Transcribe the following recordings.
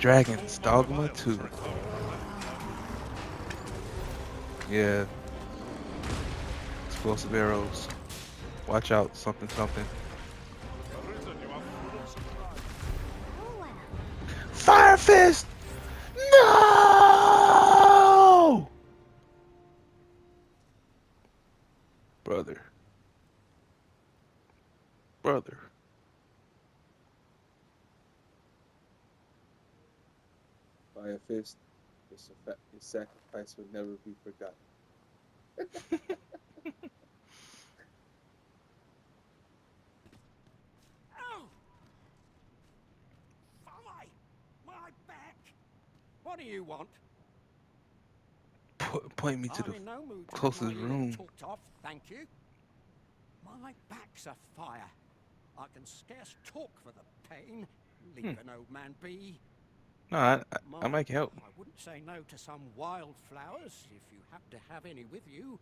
Dragons, Dogma 2. Yeah, explosive arrows. Watch out, something, something. Fire Fist! No! Brother. Brother. Fire Fist, your sacrifice will never be forgotten. Ow! Fly! My back! What do you want? Point me to I'm the in no mood to have closest my ear room. talked off, thank you. My back's afire. I can scarce talk for the pain. Leave an old man be. No, I Mind, might help. I wouldn't say no to some wildflowers if you happen to have any with you.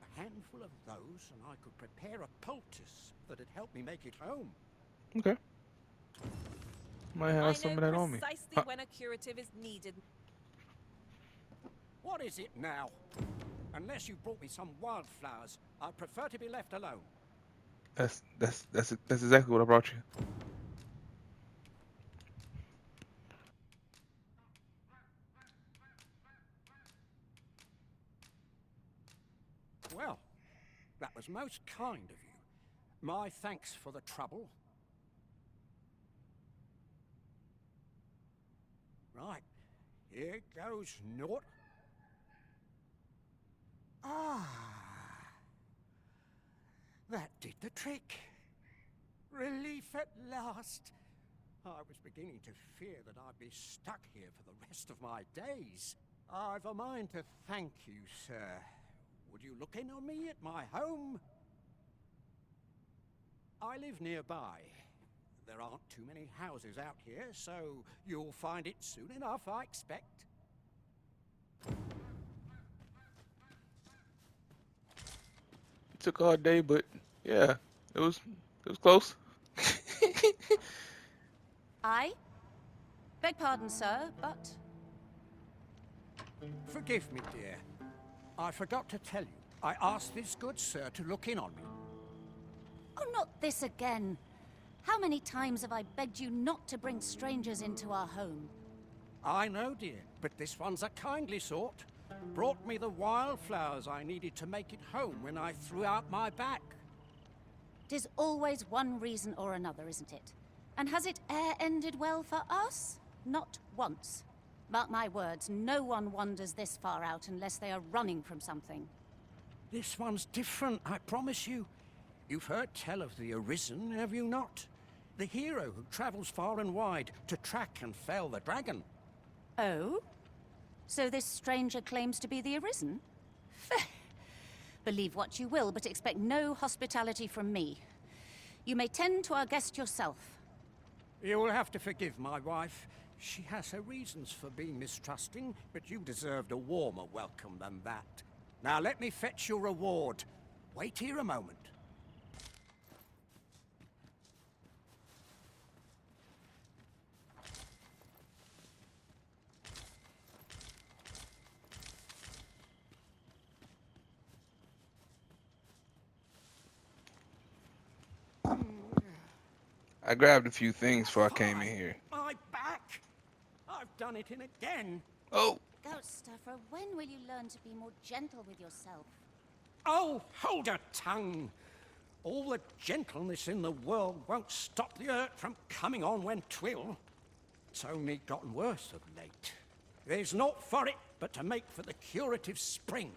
A handful of those, and I could prepare a poultice that'd help me make it home. Okay. Might have I some know of that on me. precisely when a curative is needed. What is it now? Unless you brought me some wildflowers, I'd prefer to be left alone. That's exactly what I brought you. Well, that was most kind of you. My thanks for the trouble. Right, here goes naught. Ah, that did the trick. Relief at last. I was beginning to fear that I'd be stuck here for the rest of my days. I've a mind to thank you, sir. Would you look in on me at my home? I live nearby. There aren't too many houses out here, so you'll find it soon enough, I expect. It took all day, but yeah, it was close. I beg pardon, sir, but Forgive me, dear. I forgot to tell you. I asked this good sir to look in on me. oh, not this again. How many times have I begged you not to bring strangers into our home? I know, dear, but this one's a kindly sort. Brought me the wildflowers I needed to make it home when I threw out my back. 'Tis always one reason or another, isn't it? And has it e'er ended well for us? Not once. Mark my words, no one wanders this far out unless they are running from something. This one's different, I promise you. You've heard tell of the Arizen, have you not? The hero who travels far and wide to track and fell the dragon. Oh? So this stranger claims to be the Arisen? Believe what you will, but expect no hospitality from me. You may tend to our guest yourself. You will have to forgive my wife. She has her reasons for being mistrusting, but you deserved a warmer welcome than that. Now let me fetch your reward. Wait here a moment. I grabbed a few things before I came in Fine. here. My back! I've done it in again. Oh, Ghost Stuffer, when will you learn to be more gentle with yourself? Oh, hold your tongue. All the gentleness in the world won't stop the hurt from coming on when 'twill. It's only gotten worse of late. There's naught for it but to make for the curative spring.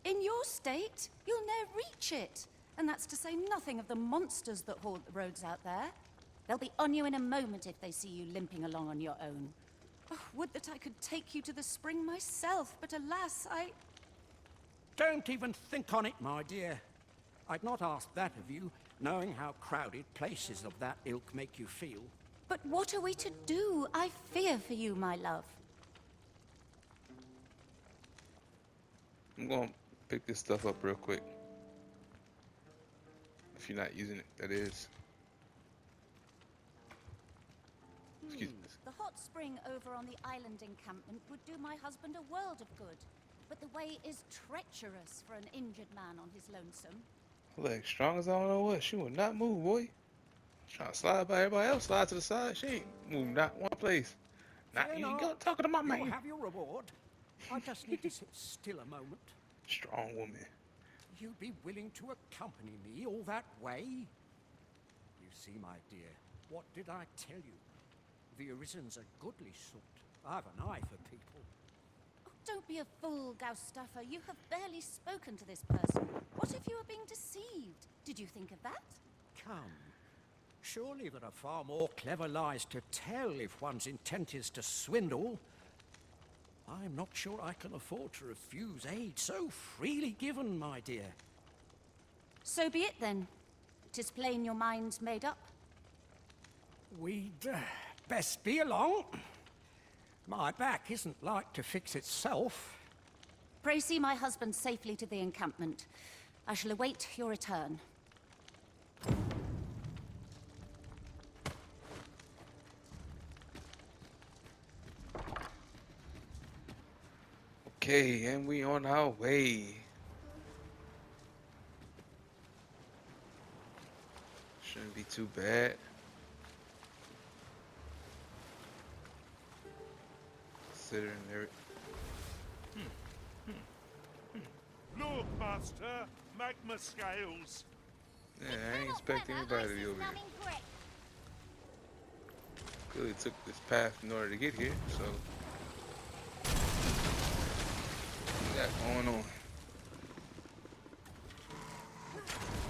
In your state, you'll ne'er reach it. And that's to say nothing of the monsters that haunt the roads out there. They'll be on you in a moment if they see you limping along on your own. Oh, would that I could take you to the spring myself, but alas, Don't even think on it, my dear. I'd not ask that of you, knowing how crowded places of that ilk make you feel. But what are we to do? I fear for you, my love. I'm gonna pick this stuff up real quick. If you're not using it, that is. Excuse me. The hot spring over on the island encampment would do my husband a world of good. But the way is treacherous for an injured man on his lonesome. Her legs strong as I don't know what. She will not move, boy. Trying to slide by everybody else, slide to the side. She ain't move not one place. Not Fear you ain't not. talking to my You'll man. have your reward. I just need to sit still a moment. Strong woman. You'd be willing to accompany me all that way? You see, my dear, what did I tell you? The Arizen's a goodly sort. I've an eye for people. Oh, don't be a fool, Gaustafa. You have barely spoken to this person. What if you are being deceived? Did you think of that? Come. Surely there are far more clever lies to tell if one's intent is to swindle. I'm not sure I can afford to refuse aid so freely given, my dear. So be it then. 'Tis plain your mind's made up. We'd best be along. My back isn't like to fix itself. Pray see my husband safely to the encampment. I shall await your return. Okay, and we on our way. Shouldn't be too bad. Considering there. Look, Master, magma scales. Yeah, I ain't expecting anybody to be over here. Clearly took this path in order to get here, so. What we got going on?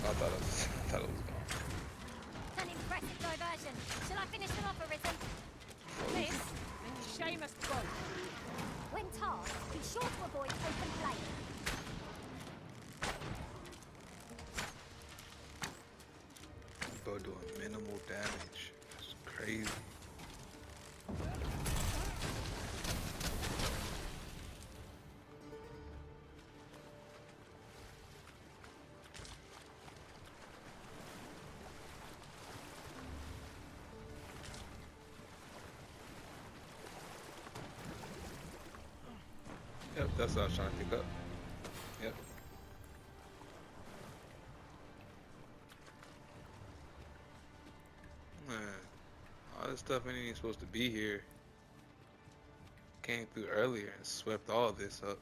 I thought it was gone. An impressive diversion. Shall I finish them off, Arizen? This and shame us both. When tasked, be sure to avoid open flame. Bro doing minimal damage. It's crazy. Yep, that's what I was trying to pick up. Yep. Man, all this stuff ain't even supposed to be here. Came through earlier and swept all this up.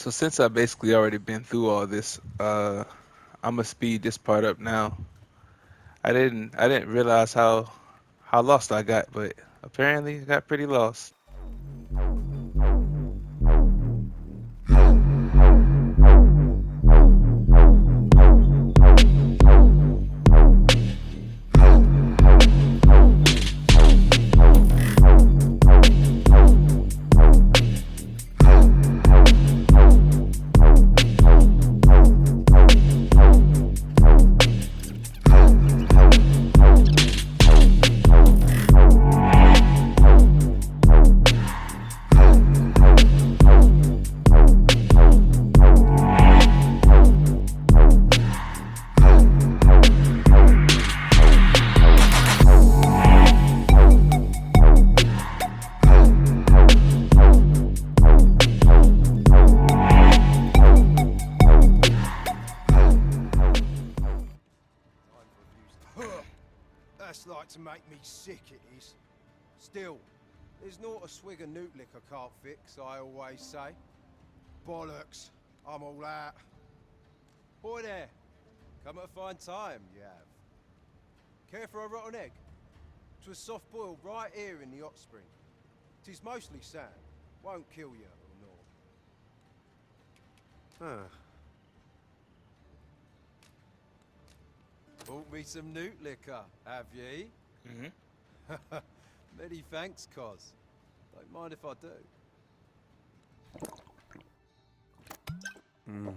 So since I basically already been through all this, I'm gonna speed this part up now. I didn't realize how lost I got, but apparently I got pretty lost. That's like to make me sick, it is. Still, there's not a swig of newt lick I can't fix, I always say. Bollocks, I'm all out. Boy there, come at a fine time, you have. Care for a rotten egg? 'Twas soft boiled right here in the hot spring. 'Tis mostly sand, won't kill you or naught. Bought me some newt liquor, have ye? Mm-hmm. Many thanks, Cos. Don't mind if I do.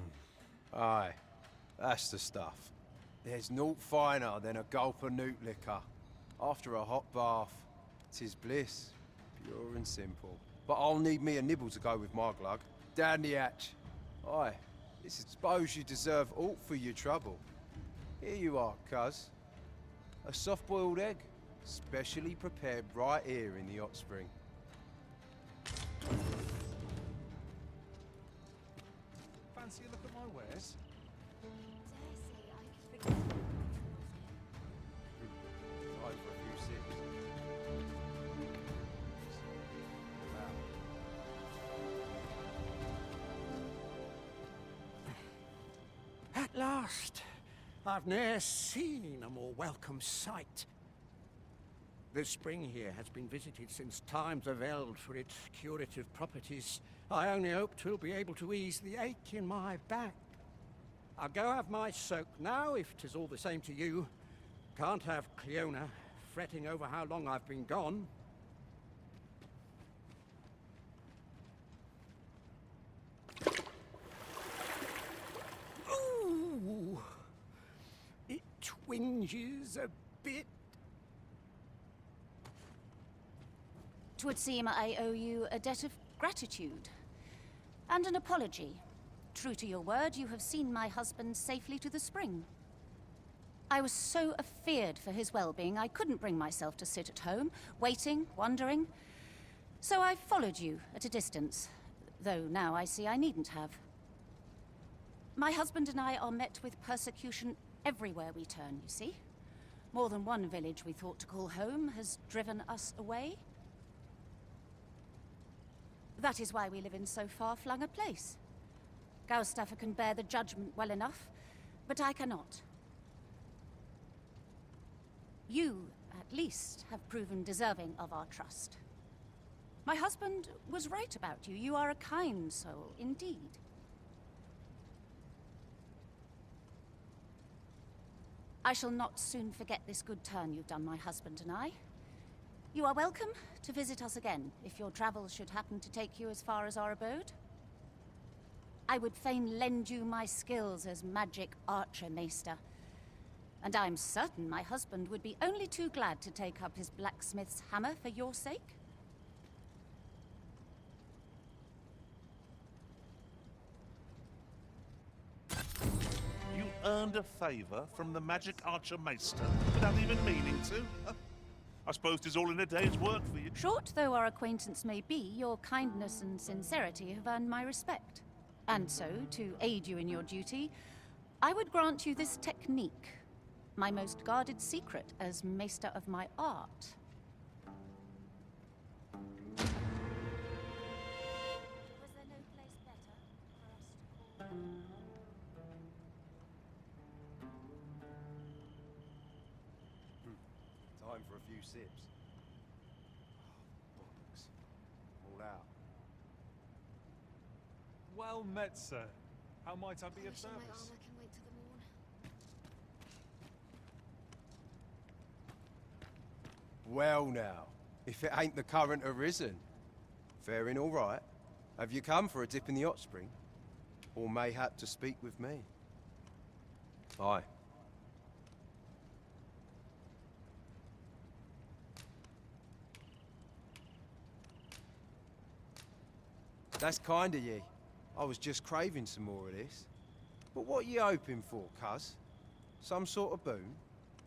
Aye, that's the stuff. There's naught finer than a gulp of newt liquor. After a hot bath, 'tis bliss, pure and simple. But I'll need me a nibble to go with my glug. Down the hatch. Aye, suppose you deserve aught for your trouble. Here you are, cuz. A soft-boiled egg, specially prepared right here in the hot spring. Fancy a look at my wares? Time for a few sips. At last! I've ne'er seen a more welcome sight. The spring here has been visited since times of eld for its curative properties. I only hope 'twill be able to ease the ache in my back. I'll go have my soak now, if 'tis all the same to you. Can't have Cleona fretting over how long I've been gone. Ooh! It twinges a bit. 'Twould seem I owe you a debt of gratitude. And an apology. True to your word, you have seen my husband safely to the spring. I was so afeard for his well-being, I couldn't bring myself to sit at home, waiting, wondering. So I followed you at a distance, though now I see I needn't have. My husband and I are met with persecution everywhere we turn, you see. More than one village we thought to call home has driven us away. That is why we live in so far-flung a place. Gaustaffer can bear the judgment well enough, but I cannot. You, at least, have proven deserving of our trust. My husband was right about you. You are a kind soul, indeed. I shall not soon forget this good turn you've done my husband and I. You are welcome to visit us again, if your travels should happen to take you as far as our abode. I would fain lend you my skills as magic archer maester, and I'm certain my husband would be only too glad to take up his blacksmith's hammer for your sake. You earned a favour from the magic archer maester without even meaning to? I suppose 'tis all in a day's work for you. Short though our acquaintance may be, your kindness and sincerity have earned my respect. And so, to aid you in your duty, I would grant you this technique, my most guarded secret as maester of my art. Was there no place better for us for a few sips. Oh, bollocks. All out. Well met, sir. How might I be I of wish all my service? armor can wait till the morn. Well now, if it ain't the current Arizen. Faring all right? Have you come for a dip in the hot spring? Or mayhap to speak with me? Aye. That's kind of ye. I was just craving some more of this. But what ye hoping for, cuz? Some sort of boon?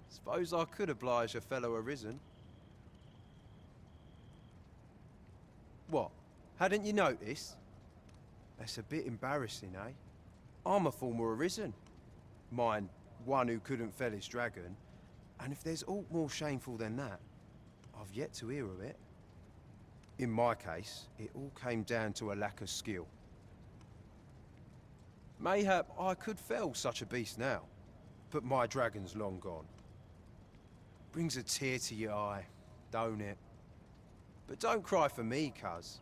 Suppose I could oblige a fellow Arizen. What? Hadn't you noticed? That's a bit embarrassing, eh? I'm a former Arizen. Mind, one who couldn't fell his dragon. And if there's aught more shameful than that, I've yet to hear of it. In my case, it all came down to a lack of skill. Mayhap I could fell such a beast now, but my dragon's long gone. Brings a tear to your eye, don't it? But don't cry for me, cuz.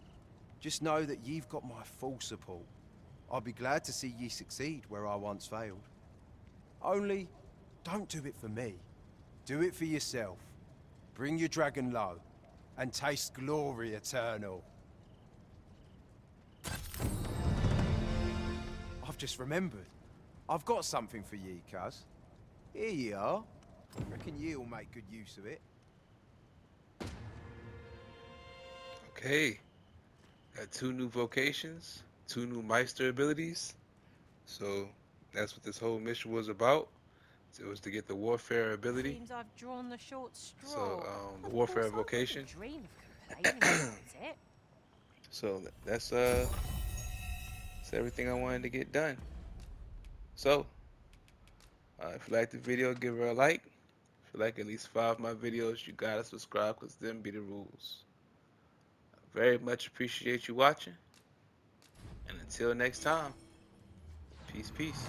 Just know that you've got my full support. I'll be glad to see ye succeed where I once failed. Only, don't do it for me. Do it for yourself. Bring your dragon low, and taste glory eternal. I've just remembered. I've got something for ye, cuz. Here ye are. Reckon ye'll make good use of it. Okay, got 2 new vocations, 2 new Meister abilities. So that's what this whole mission was about. It was to get the warfare ability. Seems I've drawn the short straw. So the Of warfare course, I vocation. wouldn't dream of complaining about it. So that's everything I wanted to get done. So if you like the video, give her a like. If you like at least 5 of my videos, you gotta subscribe because them be the rules. I very much appreciate you watching. And until next time, peace, peace.